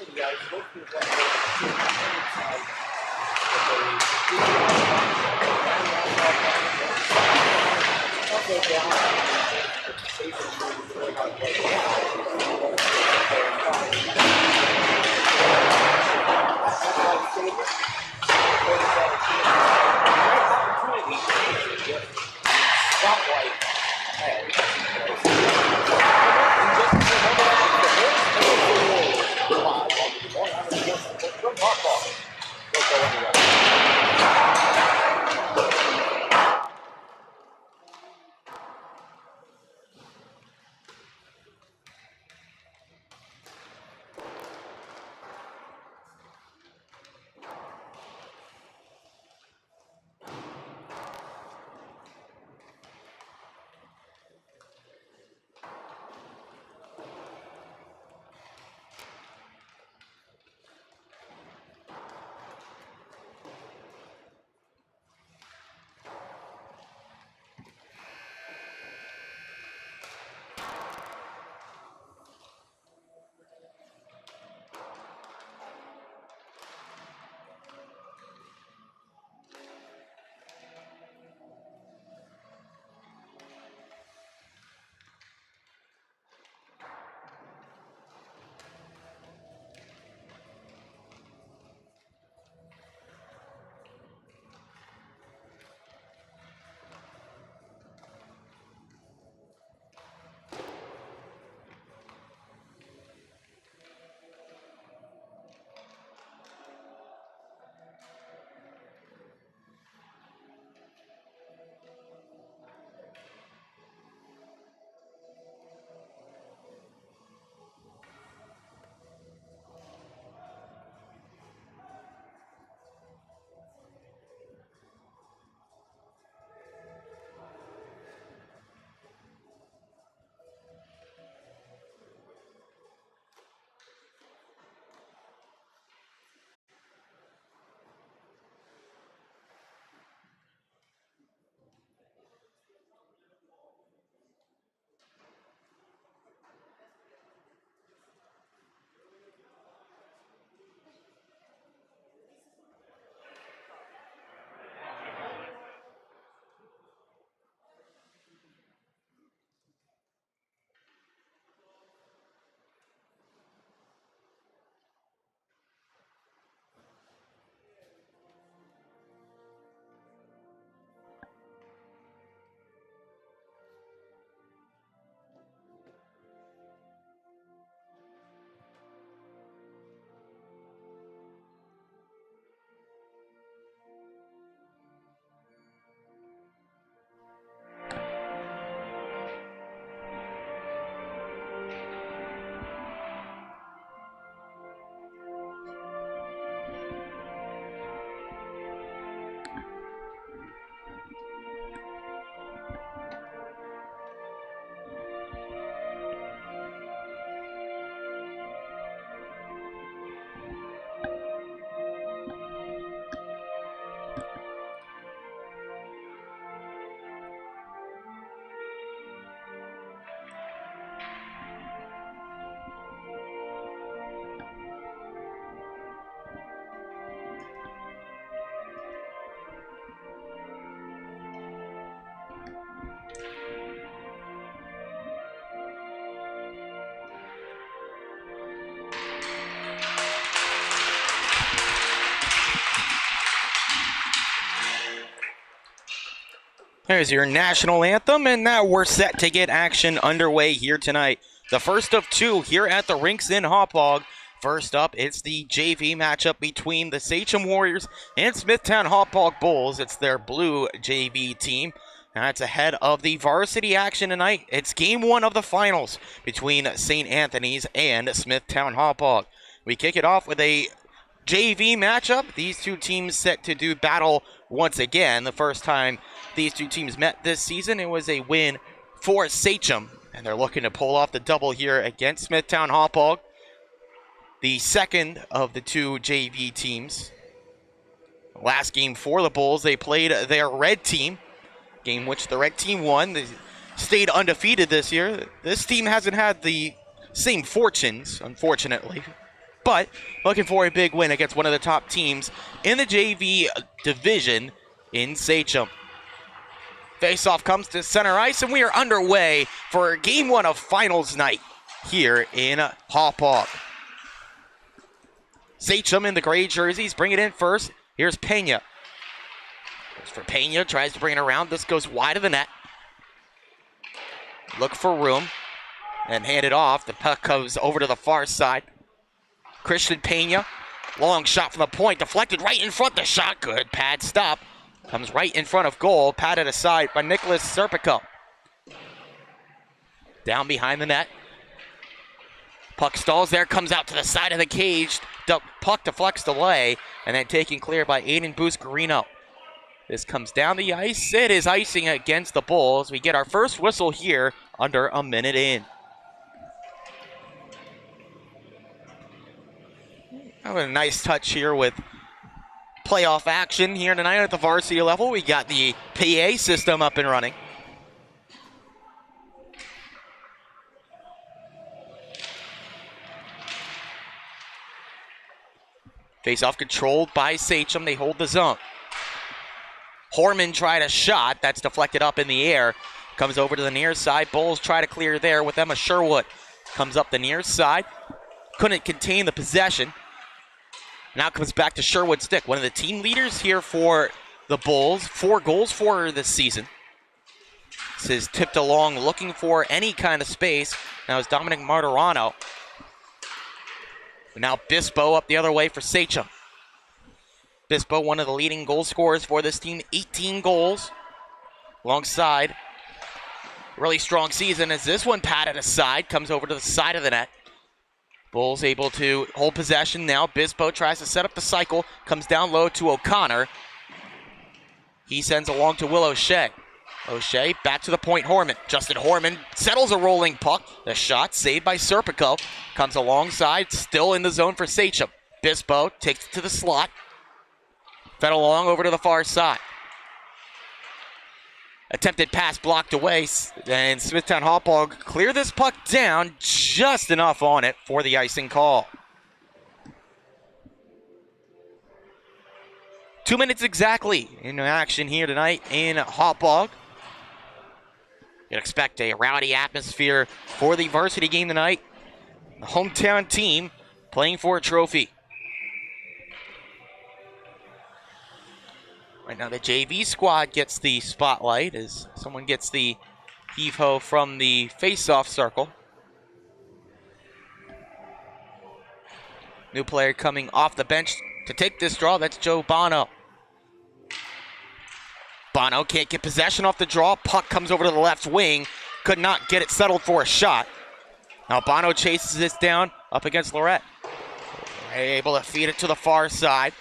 varsity, I was looking at that There's your national anthem, and now we're set to get action underway here tonight. The first of two here at the rinks in Hauppauge. First up, it's the JV matchup between the Sachem Warriors and Smithtown Hauppauge Bulls. It's their blue JV team. That's ahead of the varsity action tonight. It's game one of the finals between St. Anthony's and Smithtown Hauppauge. We kick it off with a JV matchup. These two teams set to do battle once again. The first time these two teams met this season, it was a win for Sachem, and they're looking to pull off the double here against Smithtown Hauppauge, the second of the two JV teams. Last game for the Bulls, they played their red team, game which the red team won. They stayed undefeated this year. This team hasn't had the same fortunes, unfortunately, but looking for a big win against one of the top teams in the JV division in Sachem. Face-off comes to center ice, and we are underway for Game 1 of Finals Night here in Hauppauge. Sachem in the gray jerseys, bring it in first. Here's Pena. Goes for Pena, tries to bring it around. This goes wide of the net. Look for room and hand it off. The puck comes over to the far side. Christian Pena, long shot from the point, deflected right in front. The shot good, pad stop. Comes right in front of goal, patted aside by Nicholas Serpico. Down behind the net. Puck stalls there, comes out to the side of the cage. Puck deflects away, and then taken clear by Aiden Buscarino. This comes down the ice. It is icing against the Bulls. We get our first whistle here under a minute in. A nice touch here with playoff action here tonight at the varsity level. We got the PA system up and running. Face-off controlled by Sachem. They hold the zone. Horman tried a shot. That's deflected up in the air. Comes over to the near side. Bulls try to clear there with Emma Sherwood. Comes up the near side. Couldn't contain the possession. Now comes back to Sherwood's stick. One of the team leaders here for the Bulls. 4 goals for her this season. This is tipped along looking for any kind of space. Now it's Dominic Martirano. Now Bispo up the other way for Sachem. Bispo, one of the leading goal scorers for this team. 18 goals. Alongside really strong season as this one patted aside. Comes over to the side of the net. Bulls able to hold possession now. Bispo tries to set up the cycle. Comes down low to O'Connor. He sends along to Will O'Shea. O'Shea back to the point. Horman. Justin Horman settles a rolling puck. The shot saved by Serpico. Comes alongside. Still in the zone for Sachem. Bispo takes it to the slot. Fed along over to the far side. Attempted pass blocked away, and Smithtown Hauppauge clear this puck down just enough on it for the icing call. 2 minutes exactly in action here tonight in Hauppauge. You'd expect a rowdy atmosphere for the varsity game tonight. The hometown team playing for a trophy. Right now the JV squad gets the spotlight as someone gets the heave-ho from the face-off circle. New player coming off the bench to take this draw, that's Joe Bono. Bono can't get possession off the draw. Puck comes over to the left wing. Could not get it settled for a shot. Now Bono chases this down up against Lorette. Able to feed it to the far side.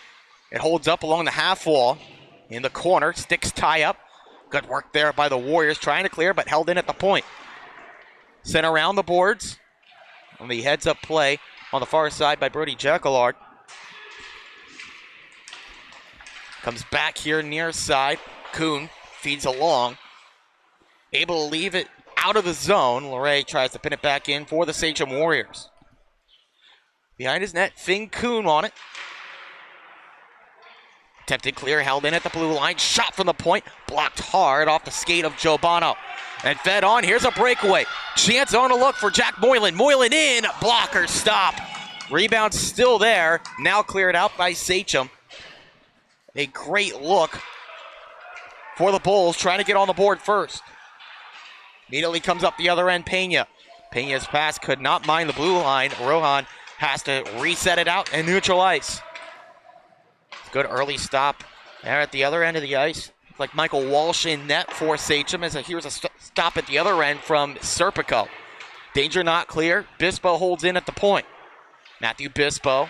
It holds up along the half wall. In the corner, sticks tie up. Good work there by the Warriors, trying to clear, but held in at the point. Sent around the boards on the heads-up play on the far side by Brody Jacquelard. Comes back here near side. Kuhn feeds along. Able to leave it out of the zone. Luray tries to pin it back in for the Sachem Warriors. Behind his net, Finn Kuhn on it. Attempted clear, held in at the blue line. Shot from the point, blocked hard off the skate of Joe Bono. And fed on, here's a breakaway. Chance on a look for Jack Moylan. Moylan in, blocker stop. Rebound still there, now cleared out by Sachem. A great look for the Bulls, trying to get on the board first. Immediately comes up the other end, Pena. Pena's pass could not mind the blue line. Rohan has to reset it out and neutral ice. Good early stop there at the other end of the ice. Like Michael Walsh in net for Sachem. Here's a stop at the other end from Serpico. Danger not clear. Bispo holds in at the point. Matthew Bispo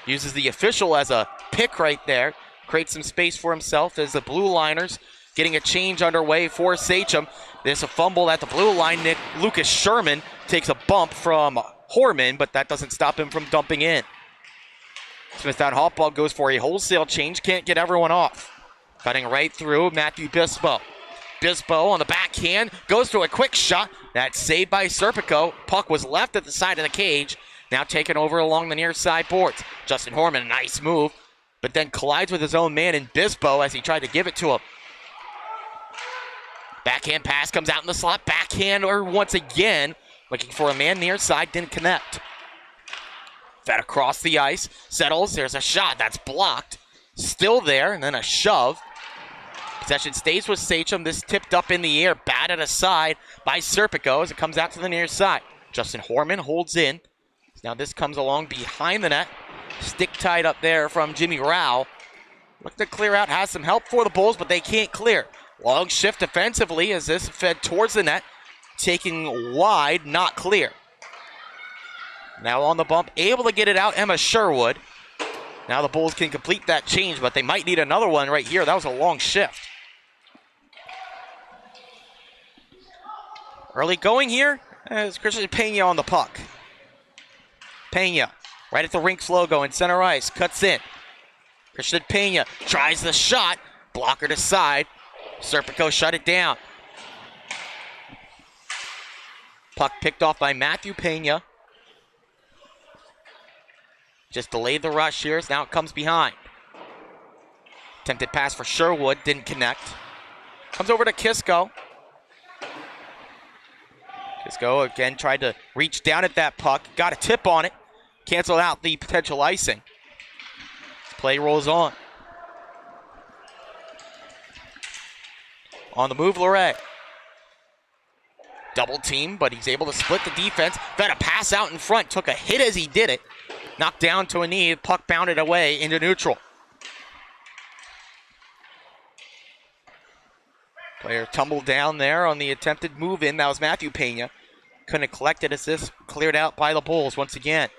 uses the official as a pick right there. Creates some space for himself as the blue liners getting a change underway for Sachem. There's a fumble at the blue line. Lucas Sherman takes a bump from Horman, but that doesn't stop him from dumping in. Smithtown Hauppauge goes for a wholesale change. Can't get everyone off. Cutting right through Matthew Bispo. Bispo on the backhand. Goes to a quick shot. That's saved by Serpico. Puck was left at the side of the cage. now taken over along the near side boards. Justin Horman, a nice move, but then collides with his own man in Bispo as he tried to give it to him. Backhand pass comes out in the slot. Backhander once again, looking for a man near side, didn't connect. Fed across the ice, settles, there's a shot, that's blocked. Still there, and then a shove. Possession stays with Sachem. This tipped up in the air, batted aside by Serpico as it comes out to the near side. Justin Horman holds in. Now this comes along behind the net. Stick tied up there from Jimmy Rao. Look to clear out, has some help for the Bulls, but they can't clear. Long shift defensively as this fed towards the net. Taking wide, not clear. Now on the bump, able to get it out, Emma Sherwood. Now the Bulls can complete that change, but they might need another one right here. That was a long shift. Early going here as Christian Pena on the puck. Pena, right at the Rinks logo in center ice, cuts in. Christian Pena tries the shot, blocker to side. Serpico shut it down. Puck picked off by Matthew Pena. Just delayed the rush here, so now it comes behind. Attempted pass for Sherwood, didn't connect. Comes over to Kisco. Kisco again tried to reach down at that puck, got a tip on it, canceled out the potential icing. Play rolls on. On the move, Luray. Double team, but he's able to split the defense. Fed a pass out in front, took a hit as he did it. Knocked down to a knee, puck bounded away into neutral. Player tumbled down there on the attempted move in. That was Matthew Pena. Couldn't collect it as this cleared out by the Bulls once again.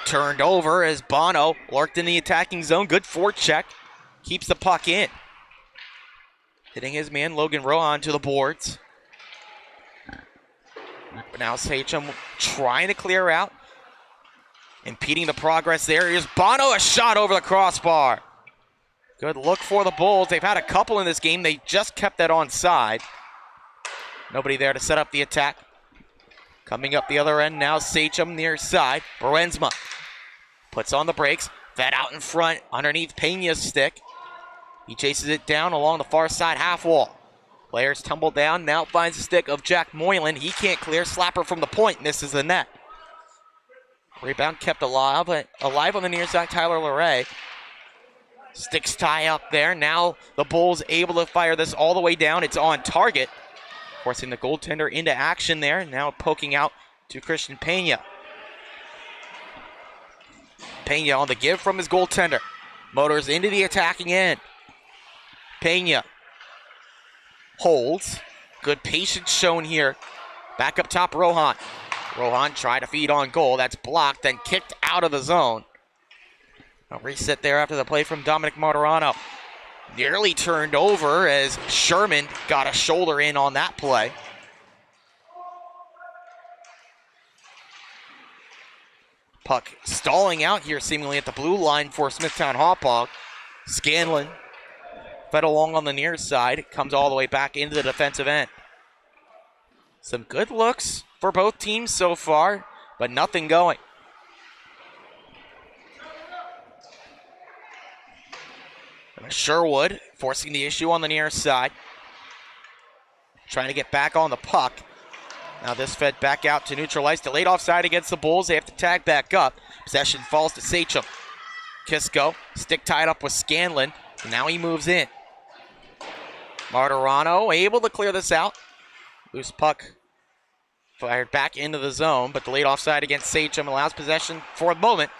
Turned over as Bono lurked in the attacking zone. Good forecheck. Keeps the puck in. Hitting his man Logan Rohan to the boards. But now Sachem trying to clear out. Impeding the progress there. Here's Bono, a shot over the crossbar. Good look for the Bulls. They've had a couple in this game. They just kept that onside. Nobody there to set up the attack. Coming up the other end now, Sachem near side. Berensma puts on the brakes. Fed out in front underneath Pena's stick. He chases it down along the far side half wall. Players tumble down, now finds the stick of Jack Moylan. He can't clear, slapper from the point, misses the net. Rebound kept alive on the near side, Tyler Luray. Sticks tie up there, now the Bulls able to fire this all the way down. It's on target, forcing the goaltender into action there. Now poking out to Christian Pena. Pena on the give from his goaltender. Motors into the attacking end. Pena holds. Good patience shown here. Back up top, Rohan. Rohan tried to feed on goal. That's blocked, then kicked out of the zone. A reset there after the play from Dominic Martirano. Nearly turned over as Sherman got a shoulder in on that play. Puck stalling out here seemingly at the blue line for Smithtown Hauppauge. Scanlon fed along on the near side. Comes all the way back into the defensive end. Some good looks for both teams so far, but nothing going. Sherwood forcing the issue on the near side. Trying to get back on the puck. Now this fed back out to neutral ice. Delayed offside against the Bulls. They have to tag back up. Possession falls to Sachem. Kisco, stick tied up with Scanlon. Now he moves in. Martirano able to clear this out. Loose puck fired back into the zone, but delayed offside against Sachem allows possession for the moment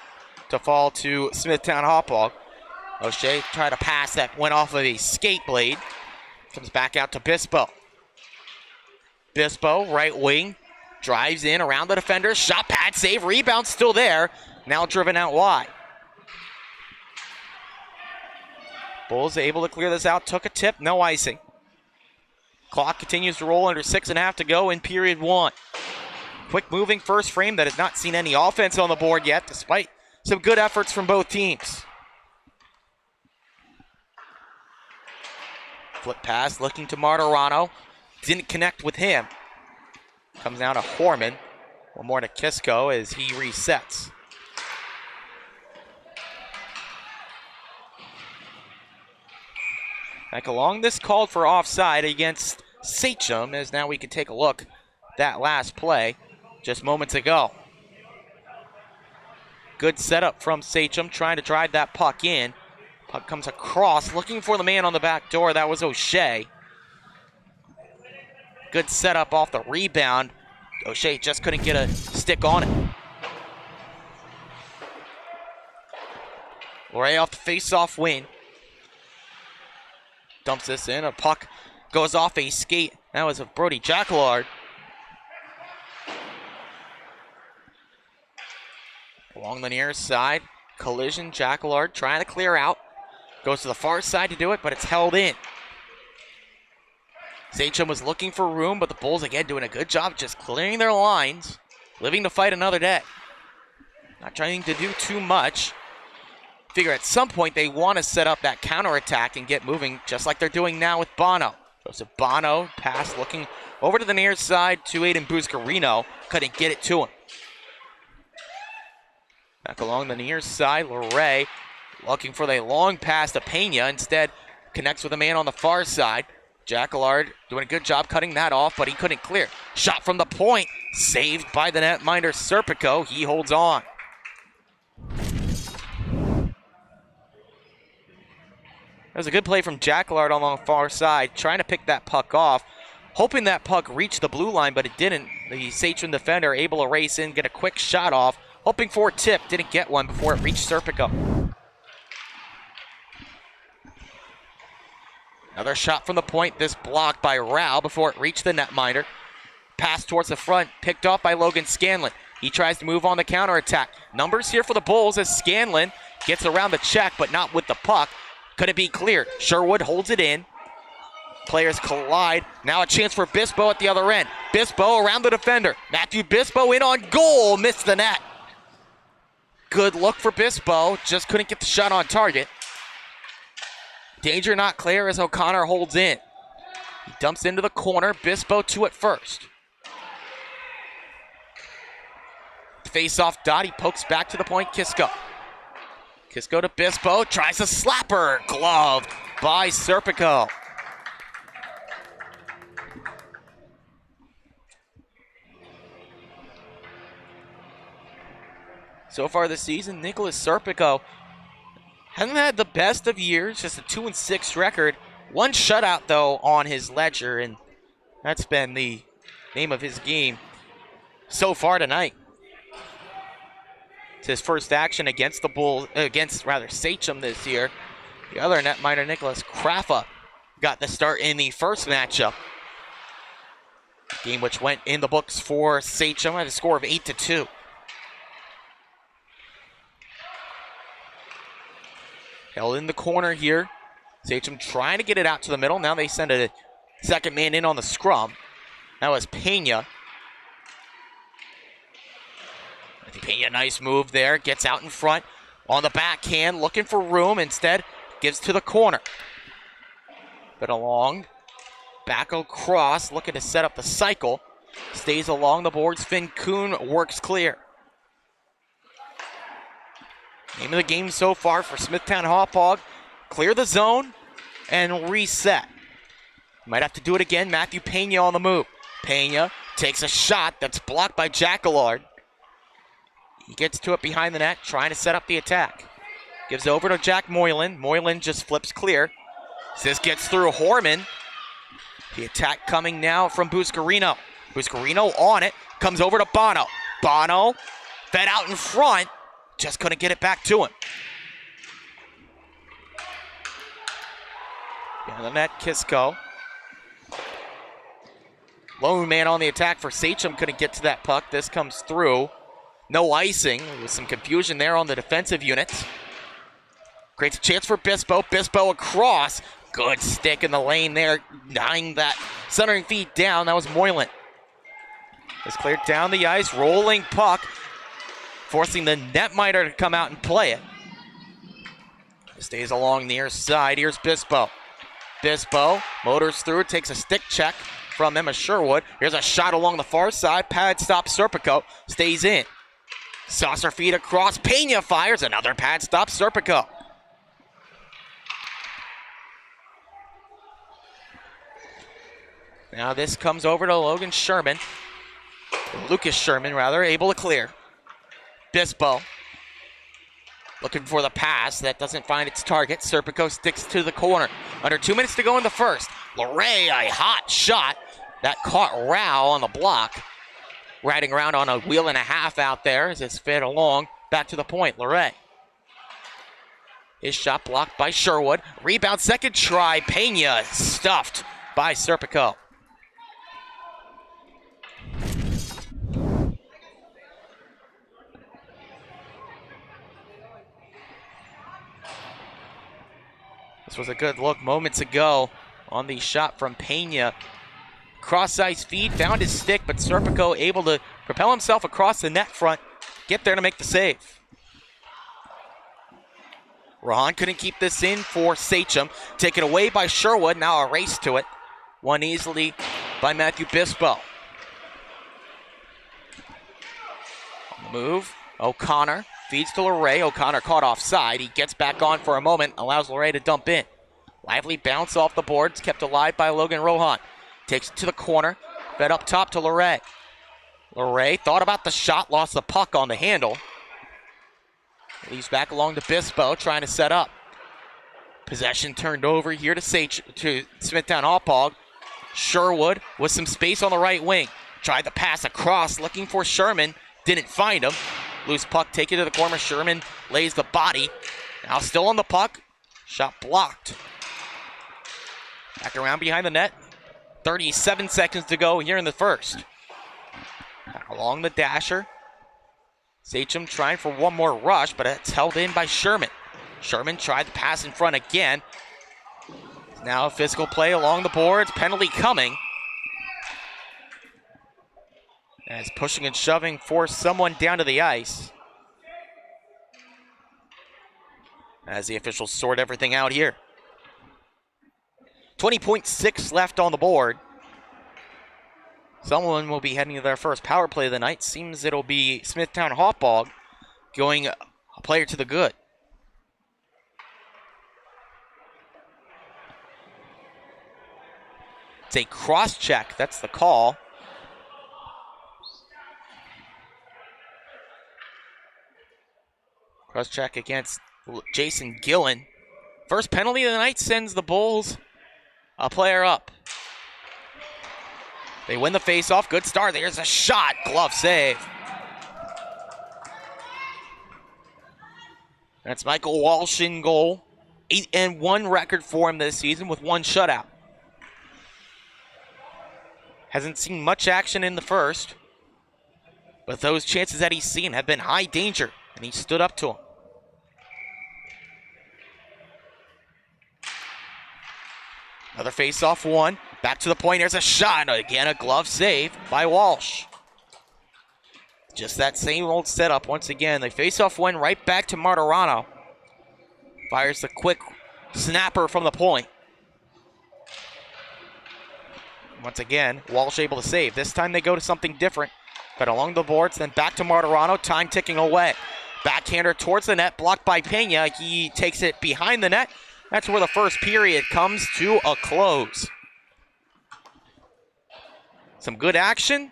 to fall to Smithtown Hauppauge. O'Shea tried to pass that went off of a skate blade. Comes back out to Bispo. Bispo, right wing, drives in around the defender. Shot, pad, save, rebound still there. Now driven out wide. Bulls able to clear this out. Took a tip, no icing. Clock continues to roll under 6.5 to go in period one. Quick moving first frame that has not seen any offense on the board yet, despite some good efforts from both teams. Flip pass, looking to Martirano. Didn't connect with him. Comes down to Horman. One more to Kisco as he resets. Back along, this called for offside against Sachem, as now we can take a look at that last play just moments ago. Good setup from Sachem, trying to drive that puck in. Puck comes across, looking for the man on the back door. That was O'Shea. Good setup off the rebound. O'Shea just couldn't get a stick on it. Luray off the face-off win. Dumps this in. A puck goes off a skate. That was of Brody Jacquelard. Along the near side. Collision. Jacquelard trying to clear out. Goes to the far side to do it, but it's held in. Sachem was looking for room, but the Bulls again doing a good job just clearing their lines. Living to fight another day. Not trying to do too much. Figure at some point they want to set up that counterattack and get moving, just like they're doing now with Bono. Joseph Bono, pass looking over to the near side to Aiden Buscarino. Couldn't get it to him. Back along the near side, Luray looking for the long pass to Pena. Instead, connects with a man on the far side. Jacquelard doing a good job cutting that off, but he couldn't clear. Shot from the point, saved by the netminder Serpico. He holds on. That was a good play from Jacquelard along the far side, trying to pick that puck off, hoping that puck reached the blue line, but it didn't. The Sachem defender able to race in, get a quick shot off, hoping for a tip, didn't get one before it reached Serpico. Another shot from the point, this blocked by Rao before it reached the netminder. Pass towards the front, picked off by Logan Scanlon. He tries to move on the counterattack. Numbers here for the Bulls as Scanlon gets around the check, but not with the puck. Could it be cleared? Sherwood holds it in. Players collide. Now a chance for Bispo at the other end. Bispo around the defender. Matthew Bispo in on goal. Missed the net. Good look for Bispo. Just couldn't get the shot on target. Danger not clear as O'Connor holds in. He dumps into the corner. Bispo to it first. Face-off dot. He pokes back to the point. Kisco. Kisco to Bispo. Tries a slapper. Gloved by Serpico. So far this season, Nicholas Serpico hasn't had the best of years, just a 2-6 record. One shutout, though, on his ledger, and that's been the name of his game so far tonight. It's his first action against the Bulls, Sachem this year. The other netminder, Nicholas Kraffa, got the start in the first matchup. Game which went in the books for Sachem at a score of 8-2. Held in the corner here. Sachem trying to get it out to the middle. Now they send a second man in on the scrum. That was Pena. I think Pena, nice move there. Gets out in front on the backhand, looking for room. Instead, gives to the corner. But along. Back across, looking to set up the cycle. Stays along the boards. Finn Kuhn works clear. Name of the game so far for Smithtown Hauppauge. Clear the zone and reset. Might have to do it again. Matthew Pena on the move. Pena takes a shot that's blocked by Jacquelard. He gets to it behind the net, trying to set up the attack. Gives over to Jack Moylan. Moylan just flips clear. This gets through Horman. The attack coming now from Buscarino. Buscarino on it. Comes over to Bono. Bono fed out in front. Just couldn't get it back to him. Behind the net, Kisco. Lone man on the attack for Sachem. Couldn't get to that puck. This comes through. No icing. There was some confusion there on the defensive units. Creates a chance for Bispo. Bispo across. Good stick in the lane there. Denying that centering feed down. That was Moylan. It's cleared down the ice. Rolling puck. Forcing the netminder to come out and play it. Stays along the near side. Here's Bispo. Bispo motors through, takes a stick check, from Emma Sherwood. Here's a shot along the far side. Pad stop. Serpico stays in. Saucer feed across. Pena fires. Another pad stop. Serpico. Now this comes over to Logan Sherman. Lucas Sherman, rather, able to clear. Bispo looking for the pass. That doesn't find its target. Serpico sticks to the corner. Under 2 minutes to go in the first. LeRae, a hot shot. That caught Rao on the block. Riding around on a wheel and a half out there as it's fed along. Back to the point, LeRae. His shot blocked by Sherwood. Rebound, second try. Pena stuffed by Serpico. This was a good look moments ago on the shot from Pena. Cross-ice feed, found his stick, but Serpico able to propel himself across the net front, get there to make the save. Rahan couldn't keep this in for Sachem. Taken away by Sherwood, now a race to it. Won easily by Matthew Bispo. On the move, O'Connor feeds to LeRae. O'Connor caught offside. He gets back on for a moment, allows LeRae to dump in. Lively bounce off the boards, kept alive by Logan Rohan. Takes it to the corner, fed up top to LeRae. LeRae thought about the shot, lost the puck on the handle. Leaves back along to Bispo, trying to set up. Possession turned over here to Smithtown Hauppauge. Sherwood with some space on the right wing. Tried the pass across, looking for Sherman. Didn't find him. Loose puck taken to the corner. Sherman lays the body. Now still on the puck. Shot blocked. Back around behind the net. 37 seconds to go here in the first. Back along the dasher. Sachem trying for one more rush, but it's held in by Sherman. Sherman tried to pass in front again. Now a physical play along the boards. Penalty coming. As pushing and shoving forced someone down to the ice. As the officials sort everything out here. 20.6 left on the board. Someone will be heading to their first power play of the night. Seems it'll be Smithtown Hauppauge going a player to the good. It's a cross check. That's the call. Cross check against Jason Gillen. First penalty of the night sends the Bulls a player up. They win the face-off. Good start. There's a shot. Glove save. That's Michael Walsh in goal. 8-1 record for him this season with one shutout. Hasn't seen much action in the first, but those chances that he's seen have been high danger, and he stood up to them. Another face-off one. Back to the point. There's a shot. Again, a glove save by Walsh. Just that same old setup once again. The face-off win right back to Martirano. Fires the quick snapper from the point. Once again, Walsh able to save. This time they go to something different. But along the boards, then back to Martirano. Time ticking away. Backhander towards the net, blocked by Pena. He takes it behind the net. That's where the first period comes to a close. Some good action.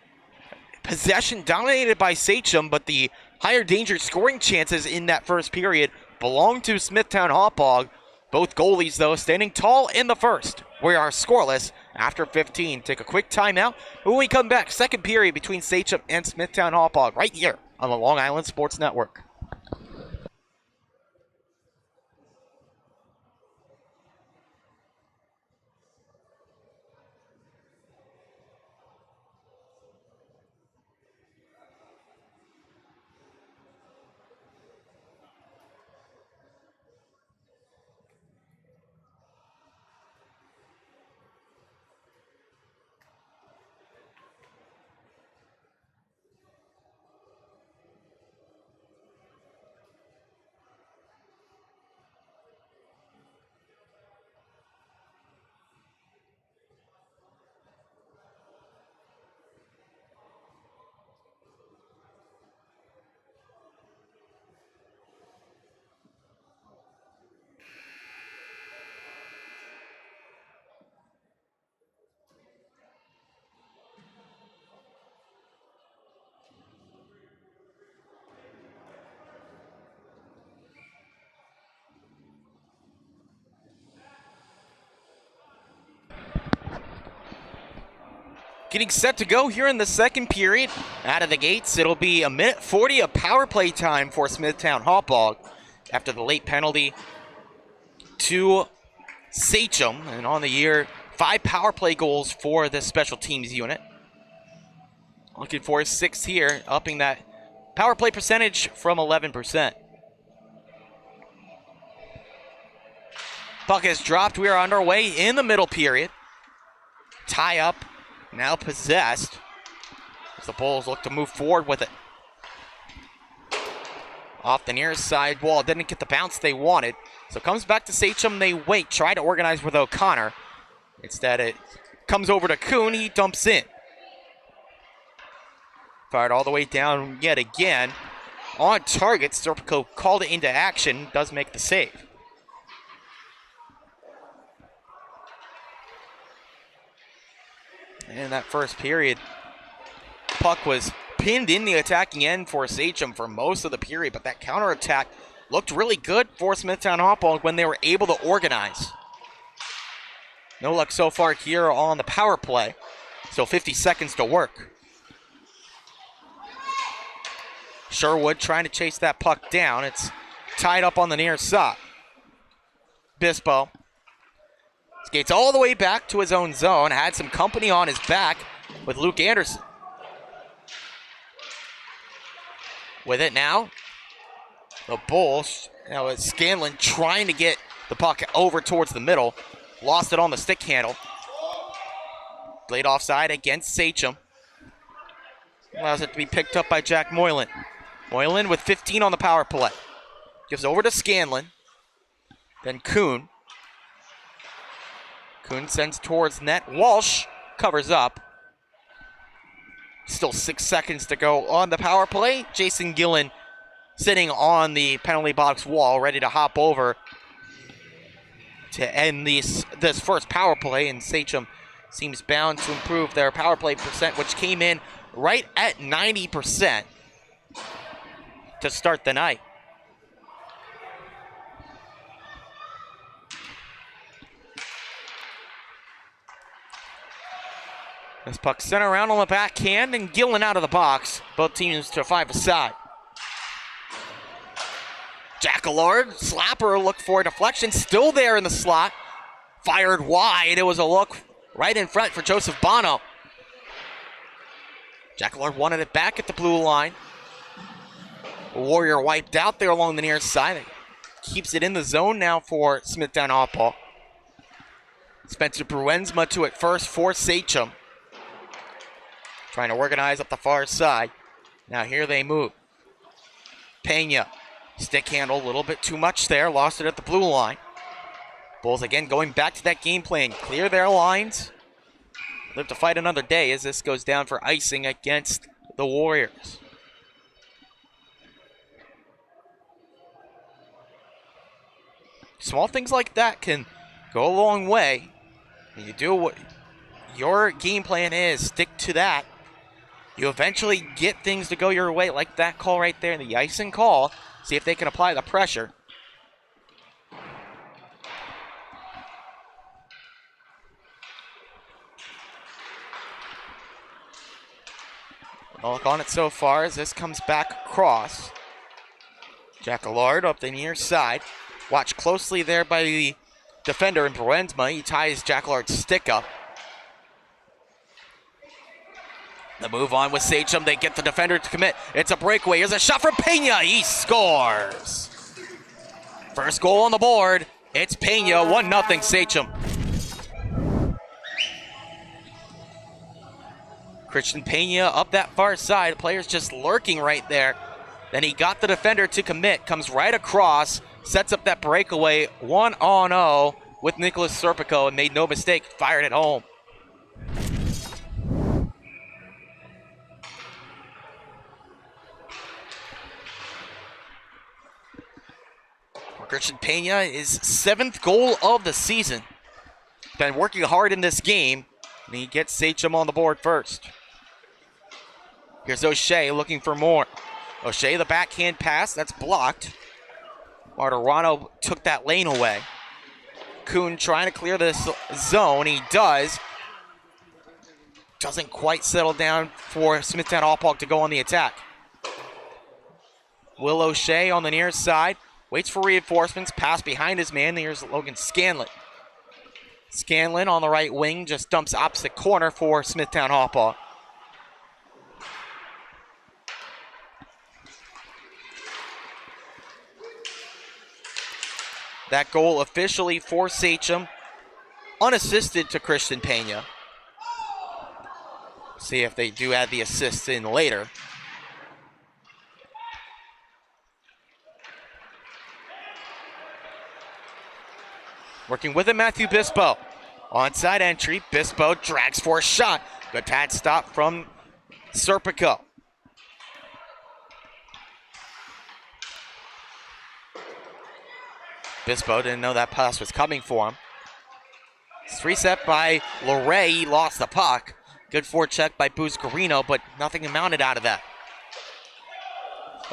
Possession dominated by Sachem, but the higher danger scoring chances in that first period belong to Smithtown Hauppauge. Both goalies, though, standing tall in the first. We are scoreless after 15. Take a quick timeout. When we come back, second period between Sachem and Smithtown Hauppauge right here on the Long Island Sports Network. Getting set to go here in the second period. Out of the gates, it'll be a minute 40 of power play time for Smithtown Hauppauge after the late penalty to Sachem. And on the year, 5 power play goals for this special teams unit. Looking for a 6th here, upping that power play percentage from 11%. Puck is dropped. We are underway in the middle period. Tie up, now possessed. As the Bulls look to move forward with it. Off the near side wall, didn't get the bounce they wanted. So it comes back to Sachem. They wait, try to organize with O'Connor. Instead, it comes over to Kuhn. He dumps in. Fired all the way down yet again. On target, Serpico called it into action. Does make the save. In that first period, puck was pinned in the attacking end for Sachem for most of the period, but that counterattack looked really good for Smithtown Hauppauge when they were able to organize. No luck so far here on the power play. So 50 seconds to work. Sherwood trying to chase that puck down. It's tied up on the near side. Bispo skates all the way back to his own zone. Had some company on his back with Luke Anderson. With it now, the Bulls. Now it's Scanlon trying to get the puck over towards the middle. Lost it on the stick handle. Played offside against Sachem. Allows it to be picked up by Jack Moylan. Moylan with 15 on the power play. Gives over to Scanlon. Then Kuhn. Kuhn sends towards net. Walsh covers up. Still 6 seconds to go on the power play. Jason Gillen sitting on the penalty box wall, ready to hop over to end this first power play. And Sachem seems bound to improve their power play percent, which came in right at 90% to start the night. This puck sent around on the backhand and Gillen out of the box. Both teams to 5 aside. Jackalard, slapper, look for a deflection. Still there in the slot. Fired wide. It was a look right in front for Joseph Bono. Jackalard wanted it back at the blue line. Warrior wiped out there along the near side. Keeps it in the zone now for Smithtown Hauppauge. Spencer Bruensma to it first for Sachem. Trying to organize up the far side. Now here they move. Pena. Stick handle a little bit too much there. Lost it at the blue line. Bulls again going back to that game plan. Clear their lines. Live to fight another day as this goes down for icing against the Warriors. Small things like that can go a long way. You do what your game plan is. Stick to that. You eventually get things to go your way, like that call right there, the icing call. See if they can apply the pressure. No look on it so far as this comes back across. Jackalard up the near side. Watch closely there by the defender in Bruensma. He ties Jackalard's stick up. The move on with Sachem. They get the defender to commit. It's a breakaway. Here's a shot from Pena. He scores. First goal on the board. It's Pena. 1-0 Sachem. Christian Pena up that far side. The player's just lurking right there. Then he got the defender to commit. Comes right across. Sets up that breakaway. 1-0 with Nicholas Serpico and made no mistake. Fired it home. Christian Pena, his 7th goal of the season. Been working hard in this game, and he gets Sachem on the board first. Here's O'Shea looking for more. O'Shea, the backhand pass, that's blocked. Martirano took that lane away. Kuhn trying to clear this zone, he does. doesn't quite settle down for Smithtown Hauppauge to go on the attack. Will O'Shea on the near side. Waits for reinforcements. Pass behind his man. Here's Logan Scanlon. Scanlon on the right wing just dumps opposite corner for Smithtown Hauppauge. That goal officially for Sachem. Unassisted to Christian Pena. See if they do add the assist in later. Working with it, Matthew Bispo. Onside entry. Bispo drags for a shot. Good pad stop from Serpico. Bispo didn't know that pass was coming for him. It's reset by Loray. He lost the puck. Good forecheck by Buscarino, but nothing amounted out of that.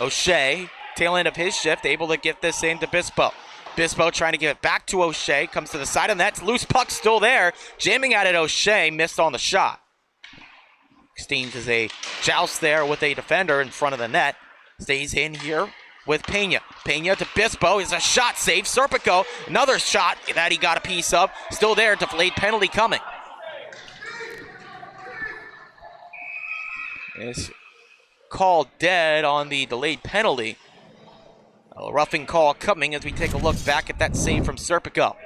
O'Shea, tail end of his shift, able to get this in to Bispo. Bispo trying to give it back to O'Shea. Comes to the side of the net. Loose puck still there. Jamming at it, O'Shea missed on the shot. Steams a joust there with a defender in front of the net. Stays in here with Pena. Pena to Bispo is a shot save. Serpico, another shot that he got a piece of. Still there, delayed penalty coming. It's called dead on the delayed penalty. A roughing call coming as we take a look back at that save from Serpico.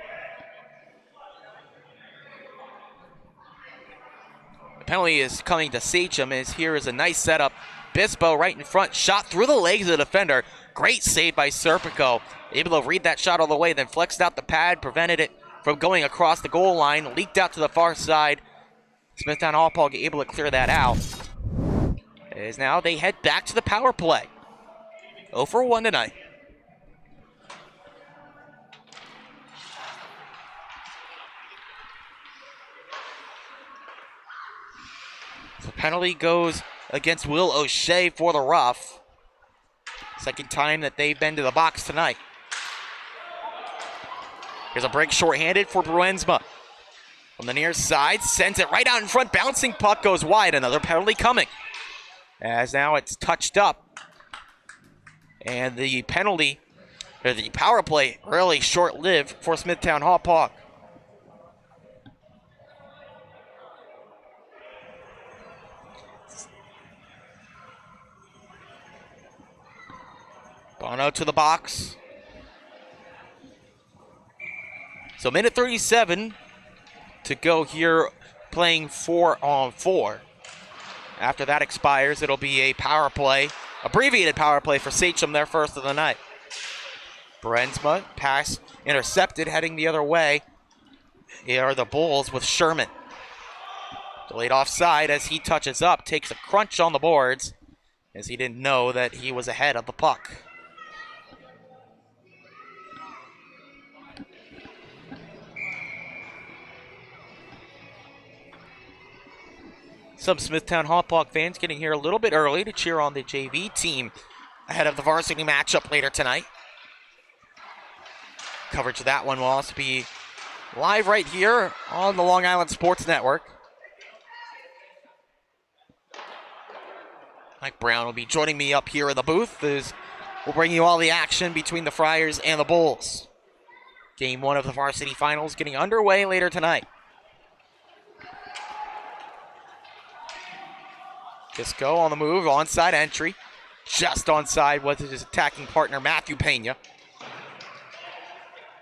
The penalty is coming to Sachem as here is a nice setup. Bispo right in front, shot through the legs of the defender. Great save by Serpico. Able to read that shot all the way, then flexed out the pad, prevented it from going across the goal line, leaked out to the far side. Smithtown Hauppauge able to clear that out. As now they head back to the power play. 0 for 1 tonight. The penalty goes against Will O'Shea for the rough. Second time that they've been to the box tonight. Here's a break shorthanded for Bruensma. On the near side, sends it right out in front. Bouncing puck goes wide. Another penalty coming. As now it's touched up. And the penalty, or the power play, really short-lived for Smithtown Hauppauge. Bono to the box. So minute 37 to go here, playing 4-on-4. After that expires, it'll be a power play, abbreviated power play for Sachem, their first of the night. Bruensma, pass intercepted, heading the other way. Here are the Bulls with Sherman. Delayed offside as he touches up, takes a crunch on the boards, as he didn't know that he was ahead of the puck. Some Smithtown Hauppauge fans getting here a little bit early to cheer on the JV team ahead of the varsity matchup later tonight. Coverage of that one will also be live right here on the Long Island Sports Network. Mike Brown will be joining me up here in the booth as we'll bring you all the action between the Friars and the Bulls. Game 1 of the varsity finals getting underway later tonight. Kisco on the move, onside entry. Just onside with his attacking partner, Matthew Pena.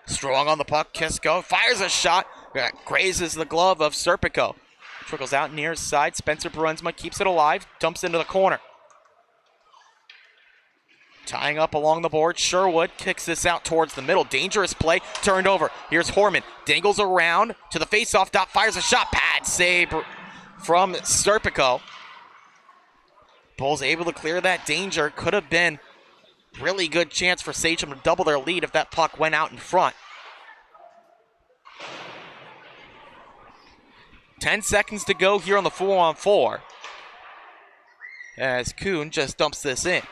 Strong on the puck, Kisco fires a shot. Grazes the glove of Serpico. Trickles out near his side. Spencer Bruensma keeps it alive. Dumps into the corner. Tying up along the board. Sherwood kicks this out towards the middle. Dangerous play. Turned over. Here's Horman. Dangles around to the faceoff dot. Fires a shot. Pad save from Serpico. Bulls able to clear that danger. Could have been really good chance for Sachem to double their lead if that puck went out in front. 10 seconds to go here on the 4-on-4. As Kuhn just dumps this in.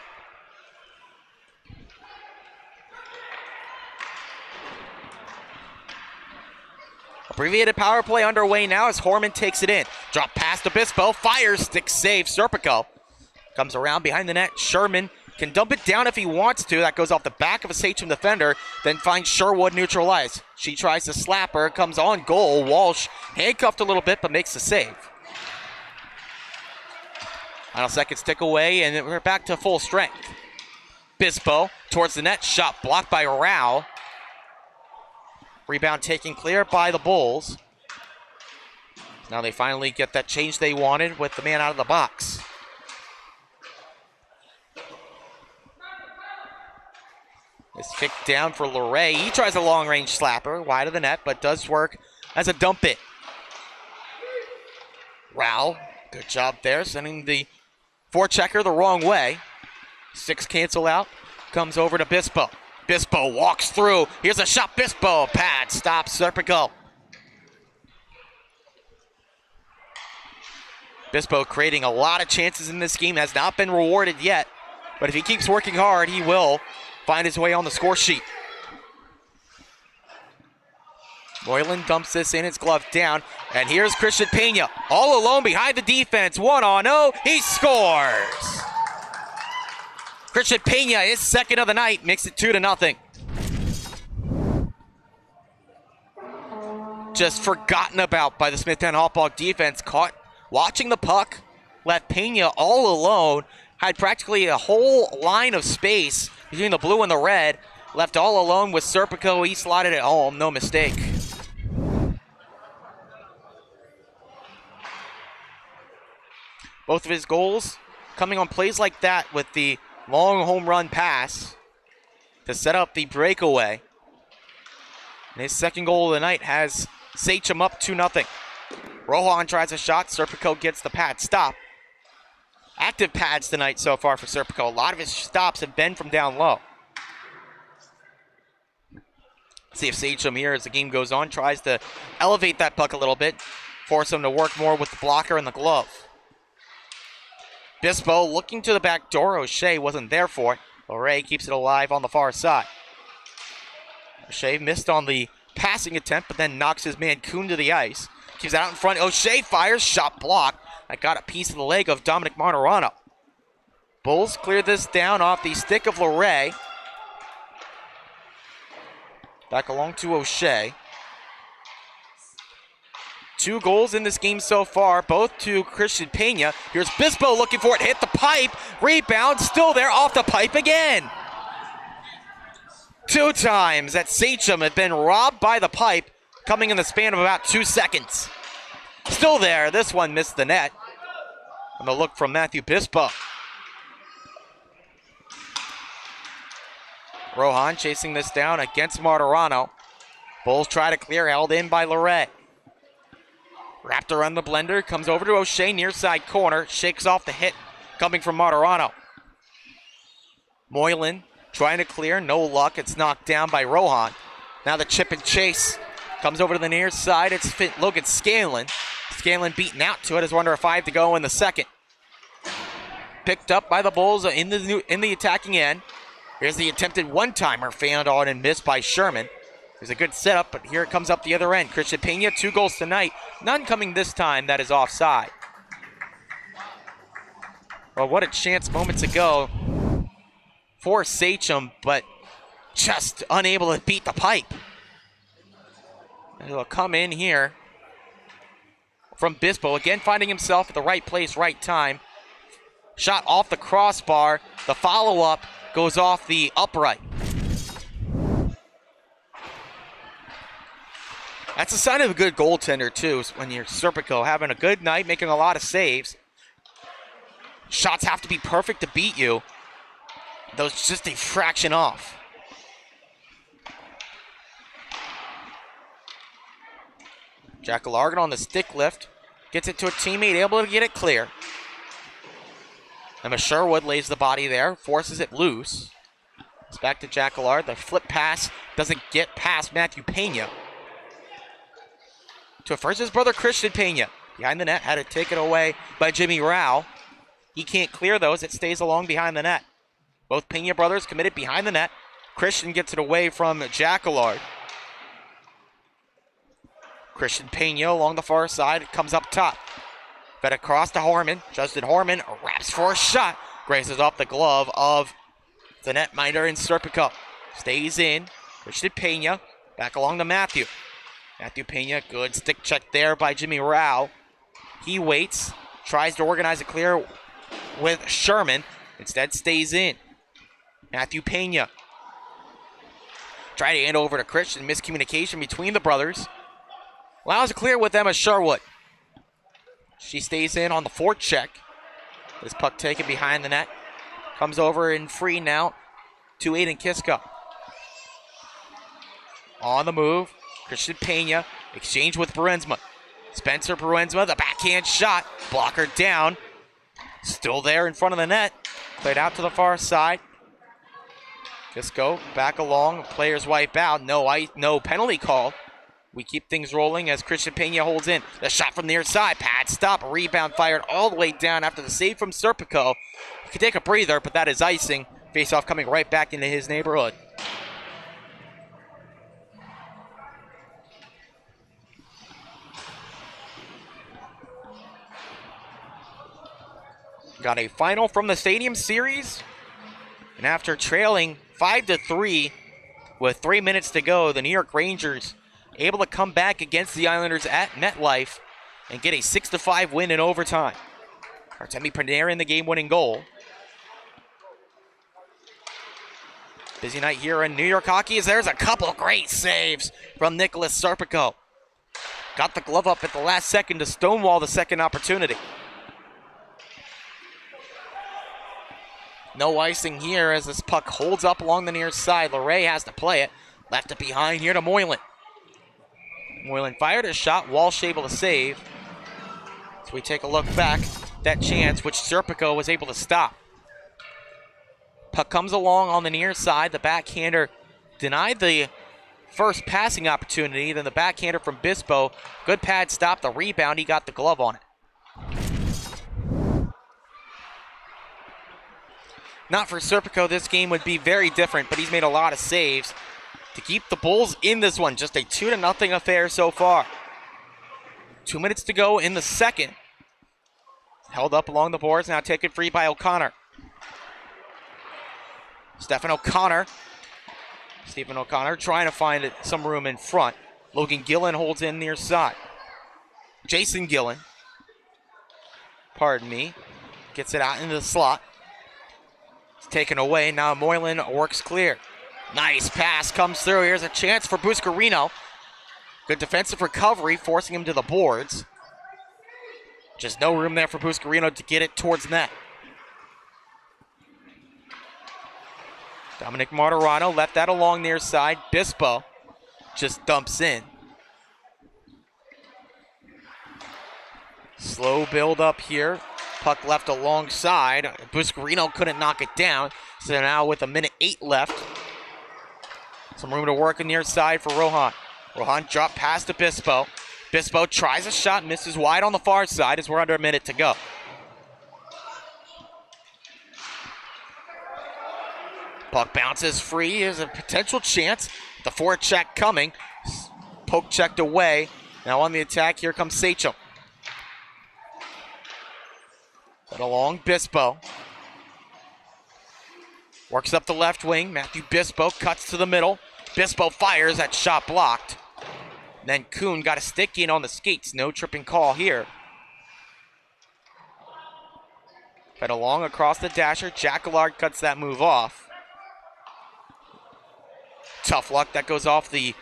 Abbreviated power play underway now as Horman takes it in. Drop past Obispo, fires, stick save, Serpico. Comes around behind the net, Sherman can dump it down if he wants to. That goes off the back of a Sachem defender, then finds Sherwood neutralized. She tries to slap her, comes on goal. Walsh handcuffed a little bit, but makes the save. Final seconds tick away, and we're back to full strength. Bispo towards the net, shot blocked by Rao. Rebound taken clear by the Bulls. Now they finally get that change they wanted with the man out of the box. It's kicked down for Luray. He tries a long-range slapper, wide of the net, but does work as a dump it. Rao, good job there, sending the forechecker the wrong way. 6 cancel out, comes over to Bispo. Bispo walks through. Here's a shot. Bispo, pad, stops Serpico. Bispo creating a lot of chances in this game, has not been rewarded yet, but if he keeps working hard, he will find his way on the score sheet. Moylan dumps this in, his glove down, and here's Christian Pena, all alone behind the defense, 1-on-0, he scores! Christian Pena, his second of the night, makes it 2-0. Just forgotten about by the Smithtown Hauppauge defense, caught watching the puck, left Pena all alone, had practically a whole line of space between the blue and the red, left all alone with Serpico. He slotted it home, no mistake. Both of his goals coming on plays like that with the long home run pass to set up the breakaway. And his second goal of the night has Sachem up 2-0. Rohan tries a shot. Serpico gets the pad stop. Active pads tonight so far for Serpico. A lot of his stops have been from down low. See if Sachem here, as the game goes on, tries to elevate that puck a little bit, force him to work more with the blocker and the glove. Bispo looking to the back door. O'Shea wasn't there for it. Luray keeps it alive on the far side. O'Shea missed on the passing attempt, but then knocks his man Kuhn to the ice. Keeps it out in front. O'Shea fires, shot blocked. That got a piece of the leg of Dominic Martirano. Bulls clear this down off the stick of Luray. Back along to O'Shea. 2 goals in this game so far, both to Christian Pena. Here's Bispo looking for it, hit the pipe, rebound, still there, off the pipe again. 2 times that Sachem had been robbed by the pipe, coming in the span of about 2 seconds. Still there, this one missed the net. And the look from Matthew Bispo. Rohan chasing this down against Martirano. Bulls try to clear, held in by Luray. Wrapped around the blender, comes over to O'Shea, near side corner, shakes off the hit coming from Martirano. Moylan trying to clear, no luck, it's knocked down by Rohan. Now the chip and chase comes over to the near side, it's Logan Scanlon. Scanlon beaten out to it as we're under a 5 to go in the second. Picked up by the Bulls in the attacking end. Here's the attempted one-timer, found on and missed by Sherman. There's a good setup, but here it comes up the other end. Christian Pena, 2 goals tonight. None coming this time, that is offside. Well, what a chance moments ago for Sachem, but just unable to beat the pipe. And he'll come in here from Bispo, again finding himself at the right place, right time. Shot off the crossbar. The follow-up goes off the upright. That's a sign of a good goaltender, too, when you're Serpico, having a good night, making a lot of saves. Shots have to be perfect to beat you. Those just a fraction off. Jack Largan on the stick lift. Gets it to a teammate, able to get it clear. Emma Sherwood lays the body there, forces it loose. It's back to Jack Allard. The flip pass doesn't get past Matthew Pena. To first his brother Christian Pena. Behind the net, had it taken away by Jimmy Rao. He can't clear those, it stays along behind the net. Both Pena brothers committed behind the net. Christian gets it away from Jack Allard. Christian Pena along the far side, comes up top. Fed across to Harmon. Justin Harmon wraps for a shot. Grazes off the glove of the netminder in Serpico. Stays in. Christian Pena back along to Matthew. Matthew Pena, good stick check there by Jimmy Rao. He waits, tries to organize a clear with Sherman. Instead stays in. Matthew Pena. Try to hand over to Christian. Miscommunication between the brothers. Allows a clear with Emma Sherwood. She stays in on the forecheck. This puck taken behind the net. Comes over and free now to Aiden Kiska. On the move. Christian Pena. Exchange with Bruensma. Spencer Bruensma, the backhand shot. Blocker down. Still there in front of the net. Played out to the far side. Kisco back along. Players wipe out. No penalty call. We keep things rolling as Christian Pena holds in. The shot from the near side. Pad stop. Rebound fired all the way down after the save from Serpico. He could take a breather, but that is icing. Face-off coming right back into his neighborhood. Got a final from the Stadium Series. And after trailing 5-3 with 3 minutes to go, the New York Rangers able to come back against the Islanders at MetLife and get a 6-5 win in overtime. Artemi Panarin the game-winning goal. Busy night here in New York hockey as there's a couple great saves from Nicholas Serpico. Got the glove up at the last second to stonewall the second opportunity. No icing here as this puck holds up along the near side. LeRae has to play it. Left it behind here to Moylan. Moylan fired a shot. Walsh able to save. So we take a look back. That chance, which Serpico was able to stop. Puck comes along on the near side. The backhander denied the first passing opportunity. Then the backhander from Bispo. Good pad stop. The rebound. He got the glove on it. Not for Serpico, this game would be very different, but he's made a lot of saves to keep the Bulls in this one. Just a 2-0 affair so far. 2 minutes to go in the second. Held up along the boards, now taken free by O'Connor. Stephen O'Connor trying to find some room in front. Logan Gillen holds in near side. Jason Gillen, gets it out into the slot. Taken away. Now Moylan works clear. Nice pass comes through. Here's a chance for Buscarino. Good defensive recovery, forcing him to the boards. Just no room there for Buscarino to get it towards net. Dominic Martirano left that along near side. Bispo just dumps in. Slow build up here. Puck left alongside. Buscarino couldn't knock it down. So now with 1:08 left. Some room to work on the near side for Rohan. Rohan dropped past to Bispo. Bispo tries a shot, misses wide on the far side as we're under a minute to go. Puck bounces free. Here's a potential chance. The forecheck coming. Poke checked away. Now on the attack, here comes Sachem. But along Bispo. Works up the left wing. Matthew Bispo cuts to the middle. Bispo fires. That shot blocked. Then Kuhn got a stick in on the skates. No tripping call here. Fed along across the dasher. Jack Allard cuts that move off. Tough luck. That goes off the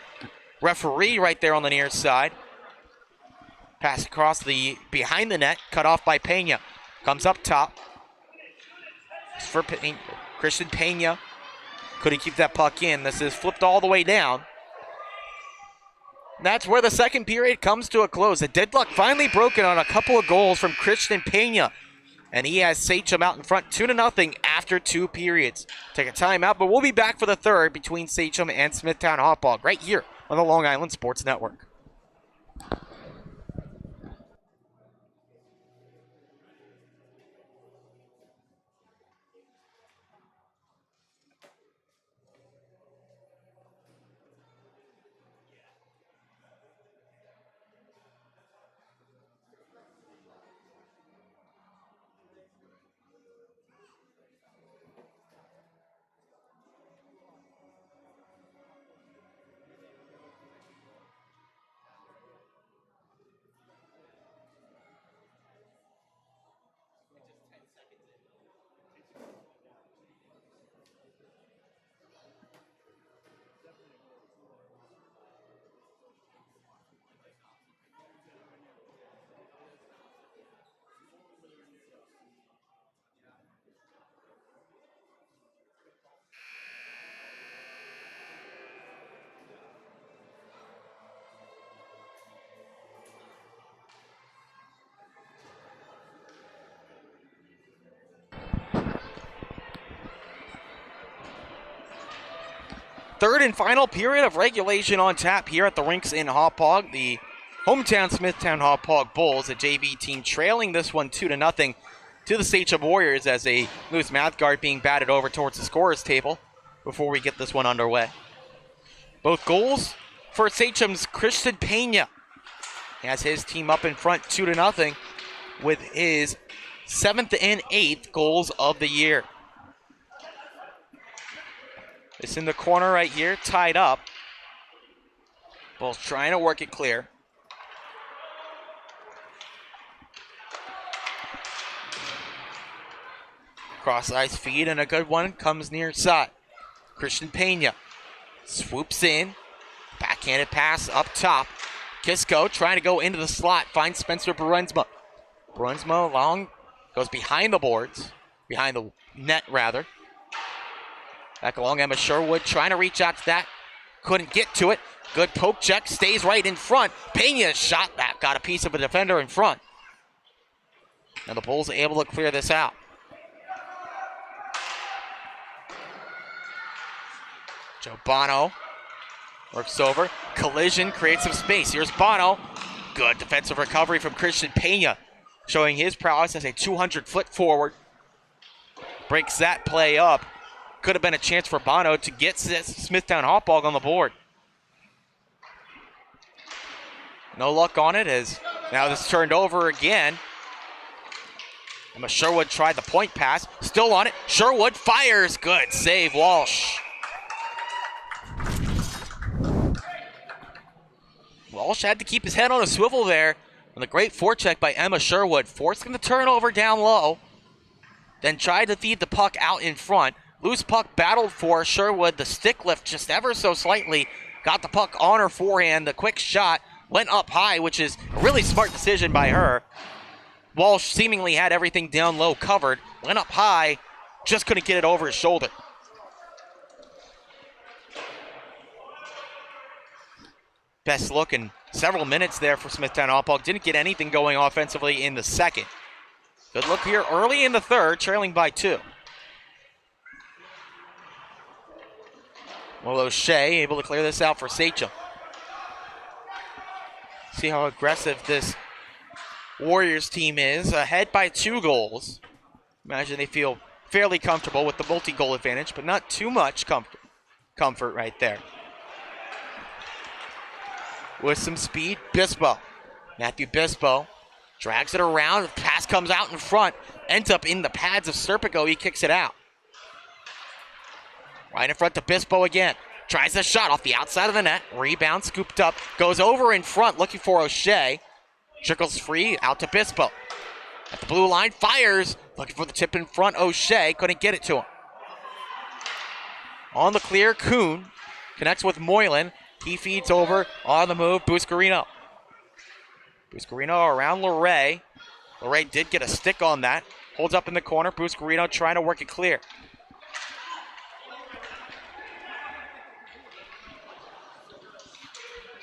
referee right there on the near side. Pass across the behind the net. Cut off by Pena. Comes up top. It's for Christian Pena. Couldn't keep that puck in. This is flipped all the way down. That's where the second period comes to a close. A deadlock finally broken on a couple of goals from Christian Pena. And he has Sachem out in front 2-0 after 2 periods. Take a timeout, but we'll be back for the third between Sachem and Smithtown Hauppauge right here on the Long Island Sports Network. third and final period of regulation on tap here at the rinks in Hauppauge. The hometown Smithtown Hauppauge Bulls, a JV team, trailing this one 2-0 to the Sachem Warriors as a loose mouth guard being batted over towards the scorer's table before we get this one underway. Both goals for Sachem's Christian Pena. He has his team up in front 2-0 with his 7th and 8th goals of the year. It's in the corner right here, tied up. Bulls trying to work it clear. Cross ice feed and a good one comes near side. Christian Pena swoops in. Backhanded pass up top. Kisco trying to go into the slot. Finds Spencer Brunsma. Brunsma long goes behind the boards. Behind the net, rather. Back along Emma Sherwood trying to reach out to that. Couldn't get to it. Good poke check. Stays right in front. Pena shot that. Got a piece of a defender in front. And the Bulls are able to clear this out. Joe Bono works over. Collision creates some space. Here's Bono. Good defensive recovery from Christian Pena, showing his prowess as a 200-foot forward. Breaks that play up. Could have been a chance for Bono to get Smithtown Hauppauge on the board. No luck on it as now this turned over again. Emma Sherwood tried the point pass. Still on it. Sherwood fires. Good save, Walsh. Walsh had to keep his head on a swivel there. And the great forecheck by Emma Sherwood, forcing the turnover down low. Then tried to feed the puck out in front. Loose puck battled for Sherwood. The stick lift just ever so slightly. Got the puck on her forehand. The quick shot went up high, which is a really smart decision by her. Walsh seemingly had everything down low covered. Went up high. Just couldn't get it over his shoulder. Best look in several minutes there for Smithtown Hauppauge. Didn't get anything going offensively in the second. Good look here early in the third, trailing by 2. Well, O'Shea able to clear this out for Sachem. See how aggressive this Warriors team is. Ahead by 2 goals. Imagine they feel fairly comfortable with the multi-goal advantage, but not too much comfort right there. With some speed, Bispo. Matthew Bispo drags it around. The pass comes out in front. Ends up in the pads of Serpico. He kicks it out. Right in front to Bispo again. Tries the shot off the outside of the net. Rebound scooped up. Goes over in front looking for O'Shea. Trickles free out to Bispo. At the blue line, fires. Looking for the tip in front. O'Shea couldn't get it to him. On the clear, Kuhn connects with Moylan. He feeds over on the move, Buscarino. Buscarino around Luray. Luray did get a stick on that. Holds up in the corner. Buscarino trying to work it clear.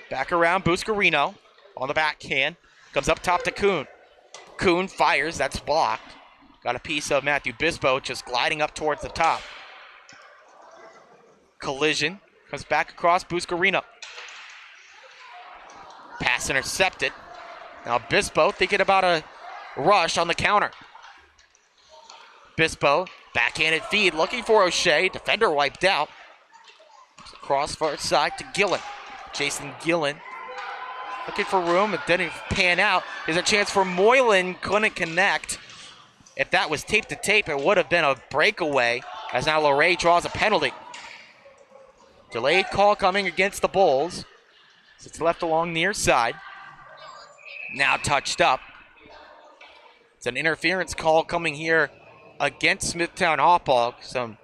Back around, Buscarino on the backhand. Comes up top to Kuhn. Kuhn fires, that's blocked. Got a piece of Matthew Bispo just gliding up towards the top. Collision. Comes back across, Buscarino. Pass intercepted. Now Bispo thinking about a rush on the counter. Bispo, backhanded feed, looking for O'Shea. Defender wiped out. Cross far side to Gillen. Jason Gillen looking for room. It didn't pan out. There's a chance for Moylan. Couldn't connect. If that was tape to tape, it would have been a breakaway, as now Luray draws a penalty. Delayed call coming against the Bulls. It's left along near side. Now touched up. It's an interference call coming here against Smithtown Hauppauge. Some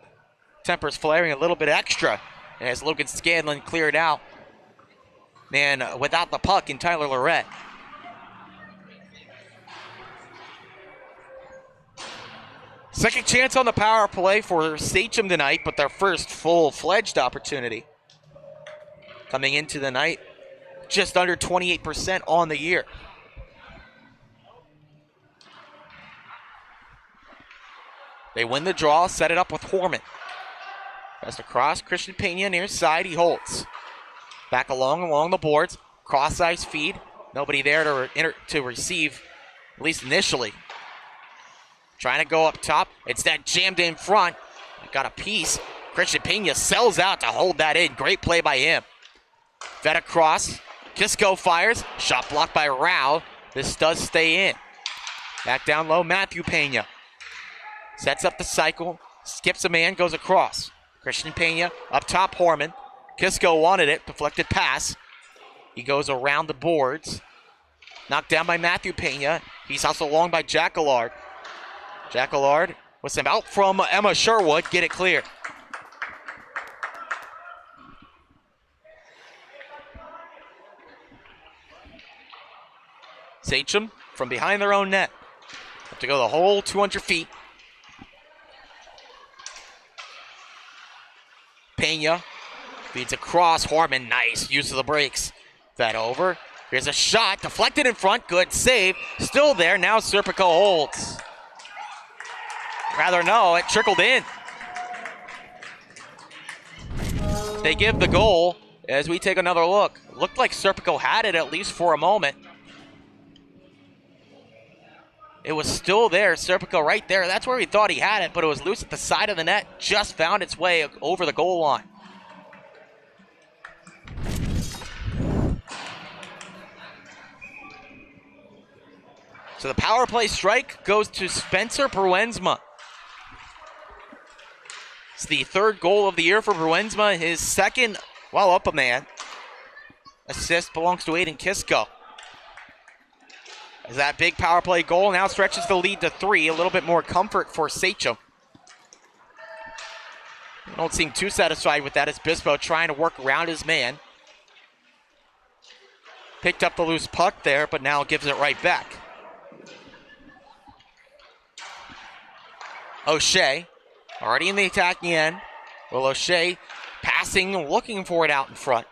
tempers flaring a little bit extra as Logan Scanlon cleared out. And without the puck in Tyler Lorette. Second chance on the power play for Sachem tonight, but their first full-fledged opportunity. Coming into the night, just under 28% on the year. They win the draw, set it up with Horman. Just across, Christian Pena near side, he holds. Back along the boards, cross-ice feed. Nobody there to receive, at least initially. Trying to go up top. It's that jammed in front. Got a piece. Christian Pena sells out to hold that in. Great play by him. Fed across. Kisco fires. Shot blocked by Rao. This does stay in. Back down low, Matthew Pena. Sets up the cycle. Skips a man, goes across. Christian Pena up top, Horman. Kisco wanted it. Deflected pass. He goes around the boards. Knocked down by Matthew Pena. He's also long by Jack Allard. Jack Allard with some help from Emma Sherwood. Get it clear. Sachem from behind their own net. Have to go the whole 200 feet. Pena feeds across. Horman, nice use of the brakes. That over. Here's a shot. Deflected in front. Good save. Still there. Now Serpico holds. Rather no, it trickled in. They give the goal as we take another look. Looked like Serpico had it at least for a moment. It was still there, Serpico right there. That's where he thought he had it, but it was loose at the side of the net. Just found its way over the goal line. So the power play strike goes to Spencer Bruensma. It's the third goal of the year for Bruensma. His second, while up a man. Assist belongs to Aiden Kisco. As that big power play goal now stretches the lead to 3. A little bit more comfort for Sachem. Don't seem too satisfied with that as Bispo trying to work around his man. Picked up the loose puck there, but now gives it right back. O'Shea, already in the attacking end. Well, O'Shea passing, looking for it out in front.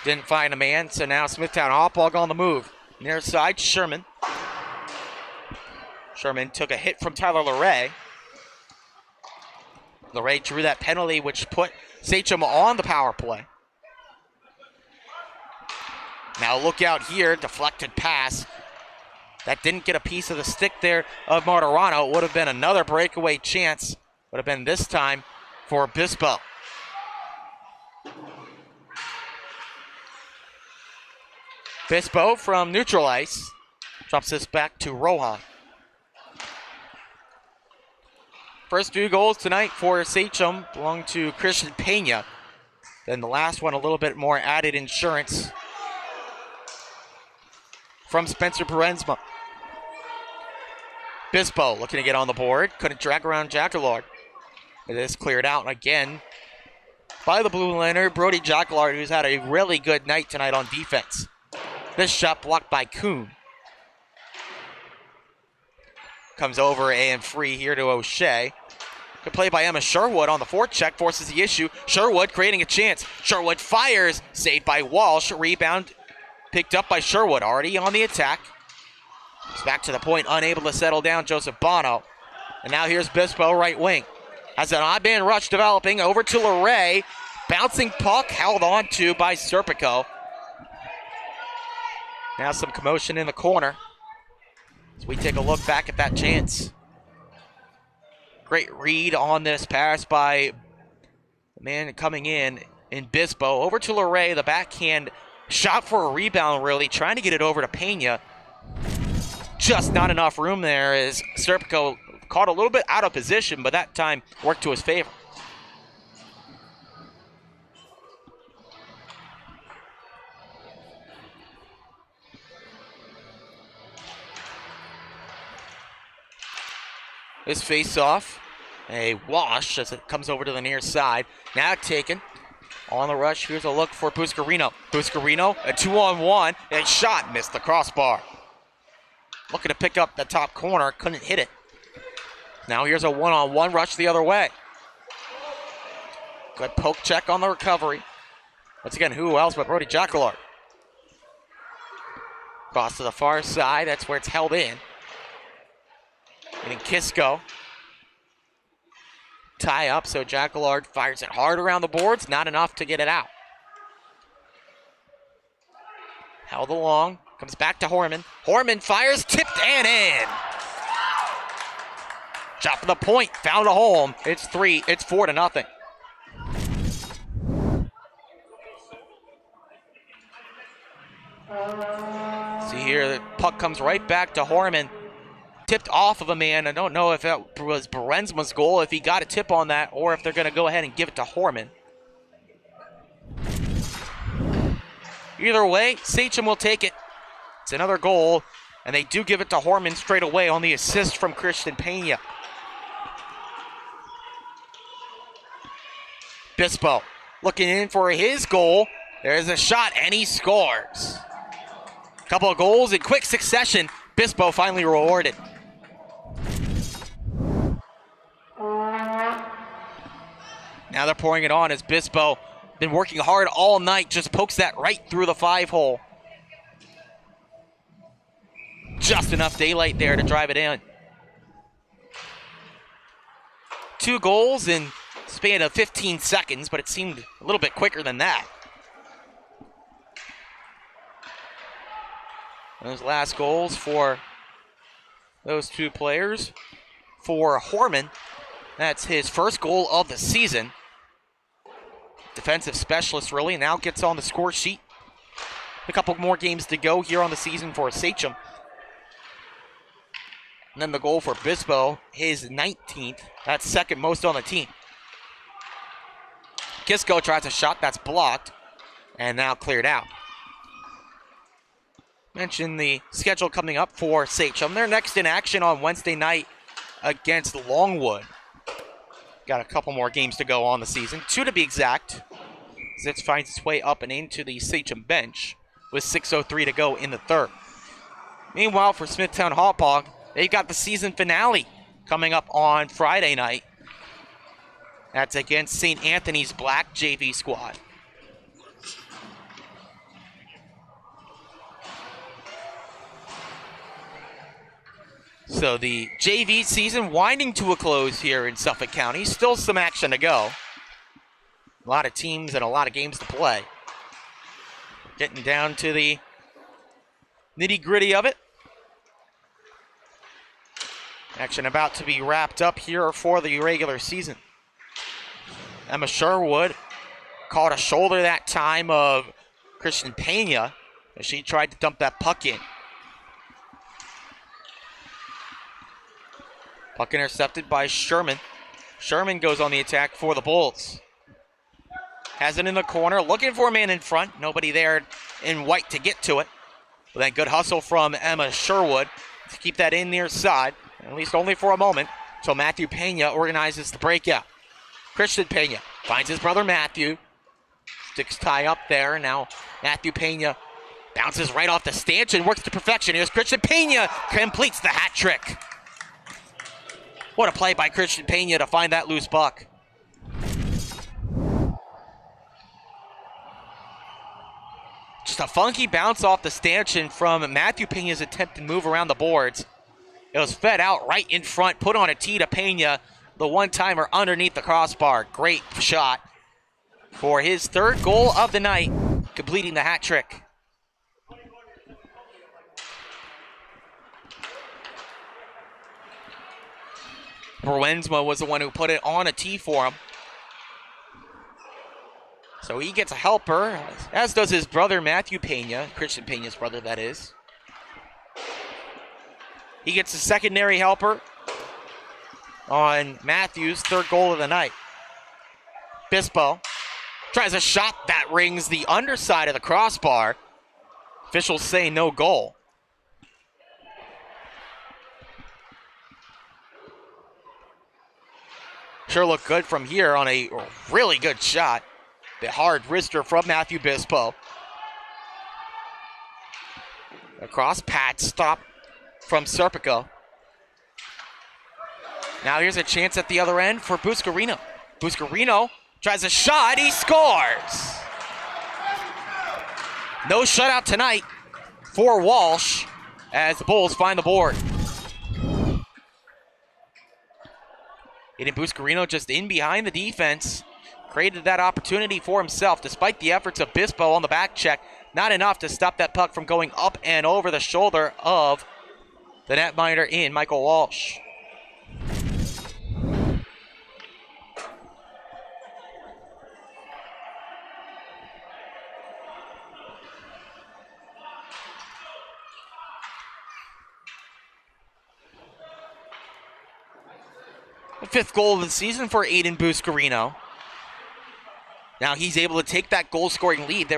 Didn't find a man, so now Smithtown Hauppauge on the move. Near side, Sherman. Sherman took a hit from Tyler LeRae. LeRae drew that penalty, which put Sachem on the power play. Now look out here, deflected pass. That didn't get a piece of the stick there of Martirano. It would have been another breakaway chance. Would have been this time for Bispo. Bispo from neutral ice drops this back to Rohan. First 2 goals tonight for Sachem belong to Christian Pena. Then the last one, a little bit more added insurance from Spencer Bruensma. Bispo looking to get on the board. Couldn't drag around Jack Allard. It is cleared out again by the Blue Liner, Brody Jack Allard, who's had a really good night tonight on defense. This shot blocked by Kuhn. Comes over and free here to O'Shea. Good play by Emma Sherwood on the forecheck, forces the issue. Sherwood creating a chance. Sherwood fires, saved by Walsh. Rebound picked up by Sherwood, already on the attack. It's back to the point, unable to settle down Joseph Bono. And now here's Bispo, right wing. Has an odd man rush developing, over to LeRae. Bouncing puck, held on to by Serpico. Now some commotion in the corner as we take a look back at that chance. Great read on this pass by the man coming in Bispo. Over to LeRae, the backhand shot for a rebound, really, trying to get it over to Pena. Just not enough room there as Serpico caught a little bit out of position, but that time worked to his favor. This face-off, a wash as it comes over to the near side. Now taken on the rush. Here's a look for Buscarino. Buscarino, a 2-on-1, and shot, missed the crossbar. Looking to pick up the top corner, couldn't hit it. Now here's a 1-on-1 rush the other way. Good poke check on the recovery. Once again, who else but Brody Jack Allard. Cross to the far side, that's where it's held in. And then Kisco tie up, so Jacquillard fires it hard around the boards. Not enough to get it out. Held along. Comes back to Horman. Horman fires, tipped and in. Shot for the point, found a home. It's 4-0. See here, the puck comes right back to Horman. Tipped off of a man. I don't know if that was Berensma's goal, if he got a tip on that, or if they're going to go ahead and give it to Horman. Either way, Sachem will take it. It's another goal, and they do give it to Horman straight away on the assist from Christian Pena. Bispo looking in for his goal. There's a shot, and he scores. Couple of goals in quick succession. Bispo finally rewarded. Now they're pouring it on as Bispo, been working hard all night, just pokes that right through the 5-hole. Just enough daylight there to drive it in. 2 goals in a span of 15 seconds, but it seemed a little bit quicker than that. Those last goals for those 2 players. For Horman, that's his first goal of the season. Defensive specialist really now gets on the score sheet. A couple more games to go here on the season for Sachem. And then the goal for Bispo, his 19th. That's second most on the team. Kisco tries a shot that's blocked and now cleared out. Mention the schedule coming up for Sachem. They're next in action on Wednesday night against Longwood. Got a couple more games to go on the season, 2 to be exact. Zitz finds its way up and into the Sachem bench with 6:03 to go in the third. Meanwhile, for Smithtown Hauppauge, they've got the season finale coming up on Friday night. That's against St. Anthony's Black JV squad. So the JV season winding to a close here in Suffolk County. Still some action to go. A lot of teams and a lot of games to play. Getting down to the nitty-gritty of it. Action about to be wrapped up here for the regular season. Emma Sherwood caught a shoulder that time of Christian Pena as she tried to dump that puck in. Puck intercepted by Sherman. Sherman goes on the attack for the Bulls. Has it in the corner, looking for a man in front. Nobody there in white to get to it. But then good hustle from Emma Sherwood to keep that in near side, at least only for a moment, until Matthew Pena organizes the breakout. Christian Pena finds his brother Matthew. Sticks tie up there. Now Matthew Pena bounces right off the stanchion, works to perfection. Here's Christian Pena, completes the hat trick. What a play by Christian Pena to find that loose puck. Just a funky bounce off the stanchion from Matthew Pena's attempt to move around the boards. It was fed out right in front, put on a tee to Pena, the one-timer underneath the crossbar. Great shot for his 3rd goal of the night, completing the hat trick. Berensma was the one who put it on a tee for him. So he gets a helper, as does his brother Matthew Pena, Christian Pena's brother, that is. He gets a secondary helper on Matthew's 3rd goal of the night. Bispo tries a shot that rings the underside of the crossbar. Officials say no goal. Sure looked good from here on a really good shot. The hard wrister from Matthew Bispo. Across Pat, stop from Serpico. Now here's a chance at the other end for Buscarino. Buscarino tries a shot, he scores! No shutout tonight for Walsh as the Bulls find the board. Aiden Buscarino just in behind the defense. Created that opportunity for himself despite the efforts of Bispo on the back check. Not enough to stop that puck from going up and over the shoulder of the netminder in Michael Walsh. The 5th goal of the season for Aiden Buscarino. Now he's able to take that goal-scoring lead.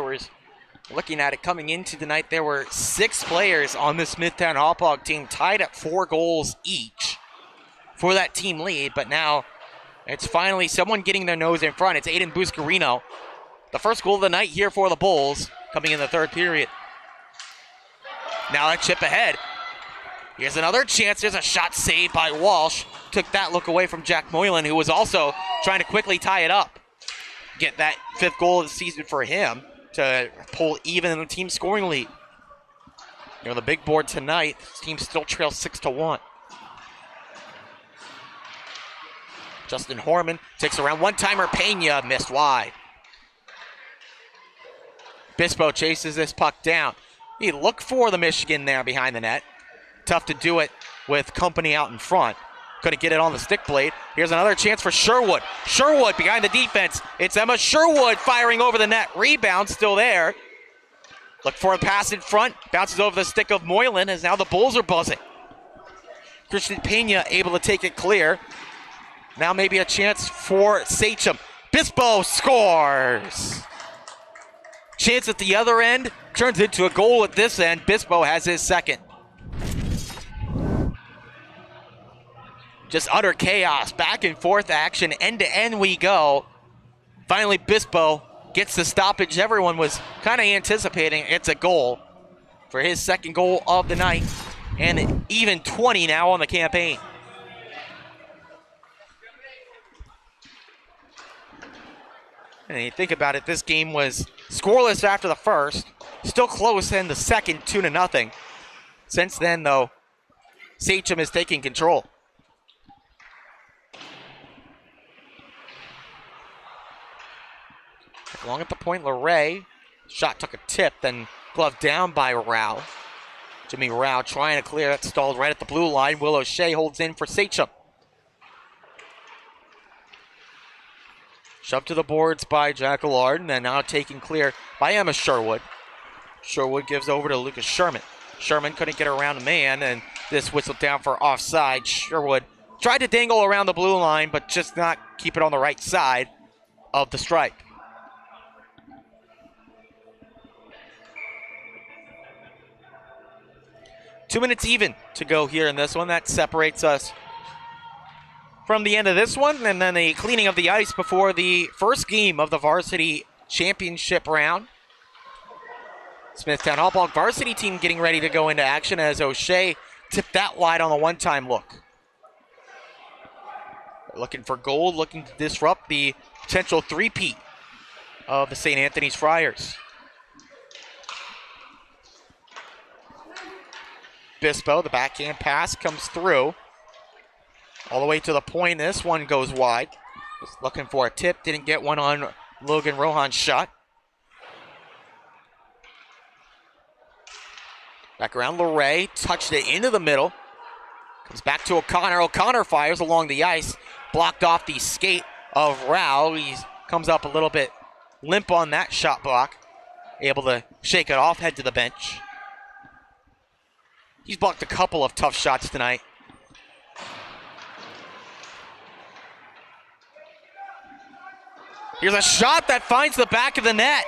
Looking at it coming into tonight, there were 6 players on the Smithtown Hauppauge team tied at 4 goals each for that team lead. But now it's finally someone getting their nose in front. It's Aiden Buscarino. The first goal of the night here for the Bulls coming in the 3rd period. Now a chip ahead. Here's another chance. There's a shot saved by Walsh. Took that look away from Jack Moylan, who was also trying to quickly tie it up. Get that 5th goal of the season for him to pull even in the team scoring lead. On the big board tonight, this team still trails 6-1. Justin Horman takes around one-timer. Pena missed wide. Bispo chases this puck down. He looked for the Michigan there behind the net. Tough to do it with company out in front. Couldn't get it on the stick blade. Here's another chance for Sherwood. Sherwood behind the defense. It's Emma Sherwood firing over the net. Rebound still there. Look for a pass in front. Bounces over the stick of Moylan as now the Bulls are buzzing. Christian Pena able to take it clear. Now maybe a chance for Sachem. Bispo scores. Chance at the other end. Turns into a goal at this end. Bispo has his 2nd. Just utter chaos, back and forth action, end to end we go. Finally, Bispo gets the stoppage everyone was kind of anticipating. It's a goal for his 2nd goal of the night, and even 20 now on the campaign. And you think about it, this game was scoreless after the first, still close in the second, 2-0. Since then, though, Sachem is taking control. Along at the point, LeRae. Shot took a tip, then gloved down by Rao. Jimmy Rao trying to clear it, stalled right at the blue line. Will O'Shea holds in for Sachem. Shoved to the boards by Jack Allard, and then now taken clear by Emma Sherwood. Sherwood gives over to Lucas Sherman. Sherman couldn't get around a man, and this whistled down for offside. Sherwood tried to dangle around the blue line, but just not keep it on the right side of the stripe. Two minutes even to go here in this one. That separates us from the end of this one, and then a cleaning of the ice before the first game of the varsity championship round. Smithtown Hauppauge varsity team getting ready to go into action as O'Shea tipped that wide on the one-time look. Looking for gold, looking to disrupt the potential three-peat of the St. Anthony's Friars. Bispo, the backhand pass comes through. All the way to the point. This one goes wide. Just looking for a tip. Didn't get one on Logan Rohan's shot. Back around LeRae. Touched it into the middle. Comes back to O'Connor. O'Connor fires along the ice. Blocked off the skate of Rao. He comes up a little bit limp on that shot block. Able to shake it off. Head to the bench. He's blocked a couple of tough shots tonight. Here's a shot that finds the back of the net.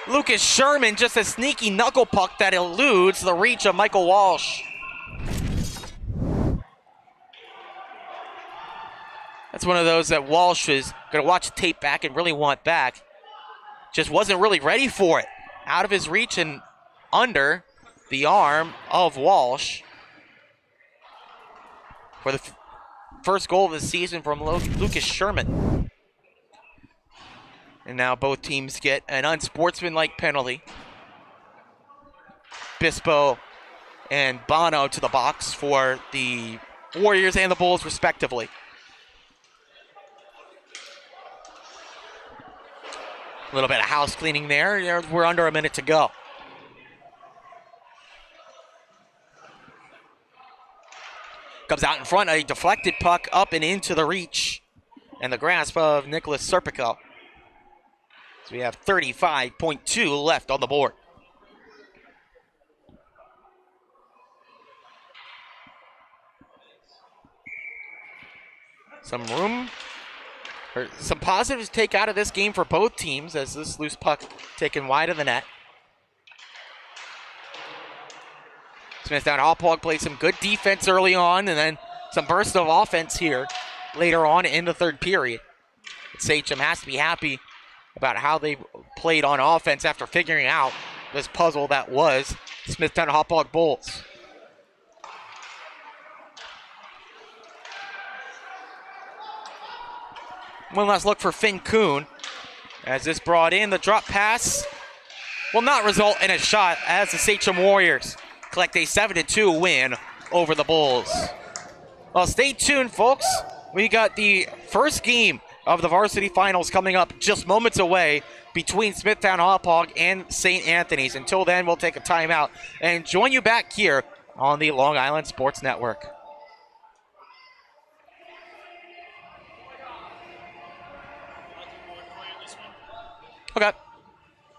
Lucas Sherman, just a sneaky knuckle puck that eludes the reach of Michael Walsh. That's one of those that Walsh is going to watch the tape back and really want back. Just wasn't really ready for it. Out of his reach and under the arm of Walsh for the first goal of the season from Lucas Sherman. And now both teams get an unsportsmanlike penalty. Bispo and Bono to the box for the Warriors and the Bulls respectively. A little bit of house cleaning there. We're under a minute to go. Comes out in front, a deflected puck up and into the reach and the grasp of Nicholas Serpico. So we have 35.2 left on the board. Some positives to take out of this game for both teams as this loose puck taken wide of the net. Smithtown Hauppauge played some good defense early on and then some burst of offense here later on in the third period. Sachem has to be happy about how they played on offense after figuring out this puzzle that was Smithtown Hauppauge Bulls. One last look for Finn Kuhn as this brought in. The drop pass will not result in a shot as the Sachem Warriors collect a 7-2 win over the Bulls. Well, stay tuned, folks. We got the first game of the varsity finals coming up just moments away between Smithtown Hauppauge and St. Anthony's. Until then, we'll take a timeout and join you back here on the Long Island Sports Network. Okay.